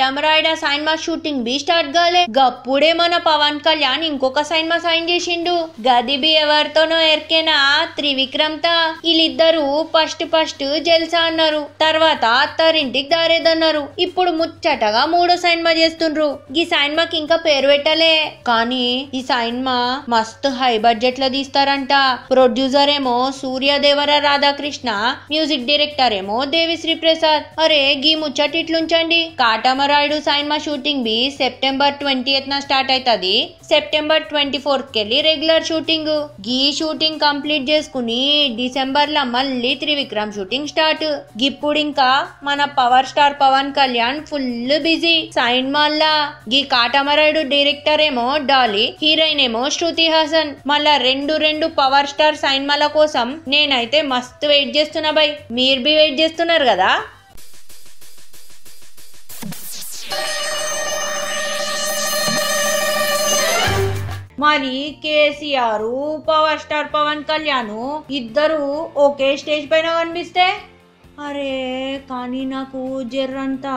Katamarayudu cinema shooting బి start కాలే. గప్పుడే మన పవన్ కళ్యాణ్ ఇంకొక సినిమా సైన్ చేసిండు. గది బి ఎవరితోనో ఎరికేనా త్రివిక్రమ్ తా. వీళ్ళిద్దరు ఫస్ట్ జల్సా అన్నారు, తర్వాత అత్తారింటికి దారేదన్నారు. ఇప్పుడు ముచ్చటగా మూడో సినిమా చేస్తుండ్రు. ఈ సినిమాకి ఇంకా పేరు పెట్టలే, కానీ ఈ సినిమా మస్తు హై బడ్జెట్ లో తీస్తారంట. ప్రొడ్యూసర్ ఏమో సూర్యదేవర రాధాకృష్ణ, మ్యూజిక్ డైరెక్టర్ ఏమో దేవిశ్రీ ప్రసాద్. అరే గీ ముచ్చట ఇట్లుంచండి. కాటమరాయుడు సినిమా షూటింగ్ బి సెప్టెంబర్ 20th స్టార్ట్ అవుతుంది. సెప్టెంబర్ 24th కెళ్ళి రెగ్యులర్ షూటింగ్. గీ షూటింగ్ కంప్లీట్ చేసుకుని డిసెంబర్ లో మళ్ళీ త్రివిక్రమ్ షూటింగ్ స్టార్ట్. ఇప్పుడు ఇంకా మన power star Pawan Kalyan full busy సినిమాల్లా. గీ కాటమరాయుడు డైరెక్టర్ ఏమో డాలీ, హీరోయిన్ ఏమో శృతి హాసన్. మళ్ళా రెండు పవర్ స్టార్ సినిమాల కోసం నేనైతే మస్తు వెయిట్ చేస్తున్నా బై. మీరు బి వెయిట్ చేస్తున్నారు కదా. మరి కేసీఆర్, పవర్ స్టార్ పవన్ కళ్యాణ్ ఇద్దరు ఒకే స్టేజ్ పైన కనిపిస్తే, అరే కానీ నాకు జర్రంతా